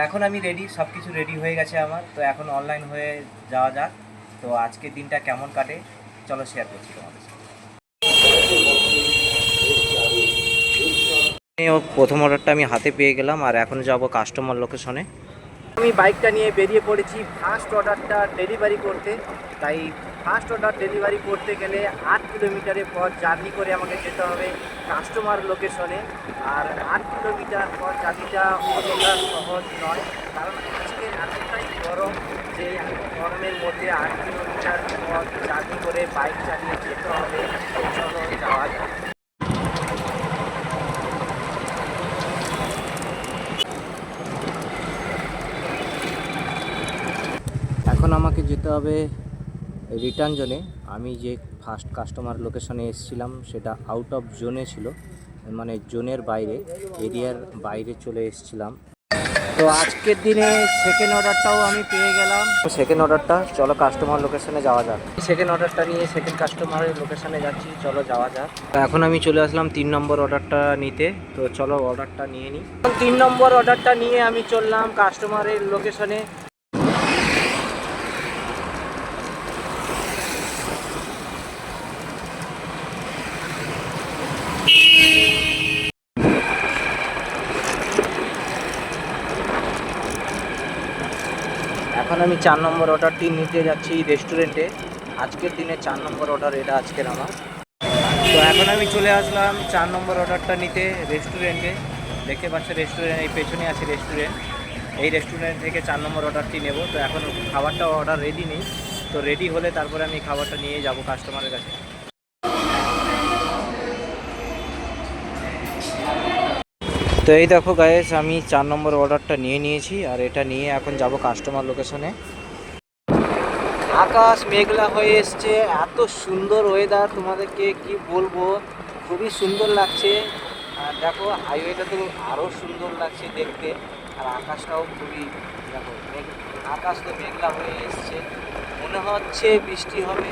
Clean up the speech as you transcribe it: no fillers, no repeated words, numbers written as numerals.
এখন আমি রেডি, সব কিছু রেডি হয়ে গেছে আমার। তো এখন অনলাইন হয়ে যাওয়া যাক। তো আজকের দিনটা কেমন কাটে চলো শেয়ার করছি তোমাদের সাথে। প্রথম অর্ডারটা আমি হাতে পেয়ে গেলাম আর এখন যাব কাস্টমার লোকেশনে। আমি বাইকটা নিয়ে বেরিয়ে পড়েছি ফার্স্ট অর্ডারটা ডেলিভারি করতে। তাই ফার্স্ট অর্ডার ডেলিভারি করতে গেলে 8 কিলোমিটারের পর জার্নি করে আমাকে যেতে হবে কাস্টমার লোকেশনে। আর 8 কিলোমিটার পর জার্নিটা অতটা সহজ নয়, কারণ আজকে এতটাই গরম যে গরমের মধ্যে 8 কিলোমিটার পর জার্নি করে বাইক চালিয়ে যেতে হবে। চলো যাওয়া যায়। এখন আমাকে যেতে হবে রিটার্ন জোনে। আমি যে ফার্স্ট কাস্টমার লোকেশনে এসেছিলাম সেটা আউট অফ জোনে ছিল, মানে জোনের বাইরে, এরিয়ার বাইরে চলে এসেছিলাম। তো আজকের দিনে সেকেন্ড অর্ডারটাও আমি পেয়ে গেলাম। সেকেন্ড অর্ডারটা চলো কাস্টমার লোকেশনে যাওয়া যাক। সেকেন্ড অর্ডারটা নিয়ে সেকেন্ড কাস্টমারের লোকেশনে যাচ্ছি, চলো যাওয়া যাক। তো এখন আমি চলে আসলাম 3 নম্বর অর্ডারটা নিতে। তো চলো অর্ডারটা নিয়ে নিই। 3 নম্বর অর্ডারটা নিয়ে আমি চললাম কাস্টমারের লোকেশনে। এখন আমি 4 নম্বর অর্ডারটি নিতে যাচ্ছি রেস্টুরেন্টে। আজকের দিনে 4 নম্বর অর্ডার এটা আজকের আমার। তো এখন আমি চলে আসলাম 4 নম্বর অর্ডারটা নিতে রেস্টুরেন্টে। দেখতে পাচ্ছ রেস্টুরেন্ট, এই পেছনে আছে রেস্টুরেন্ট। এই রেস্টুরেন্ট থেকে 4 নম্বর অর্ডারটি নেব। তো এখন খাবারটা অর্ডার রেডি নেই, তো রেডি হলে তারপরে আমি খাবারটা নিয়ে যাব কাস্টমারের কাছে। তো এই দেখো গাইস, আমি 4 নম্বর অর্ডারটা নিয়ে নিয়েছি আর এটা নিয়ে এখন যাব কাস্টমার লোকেশনে। আকাশ মেঘলা হয়ে এসছে, এত সুন্দর ওয়েদার, তোমাদেরকে কি বলবো, খুবই সুন্দর লাগছে। আর দেখো হাইওয়েটা তো আরও সুন্দর লাগছে দেখতে। আর আকাশটাও খুবই, দেখো আকাশ তো মেঘলা হয়ে এসছে, মনে হচ্ছে বৃষ্টি হবে।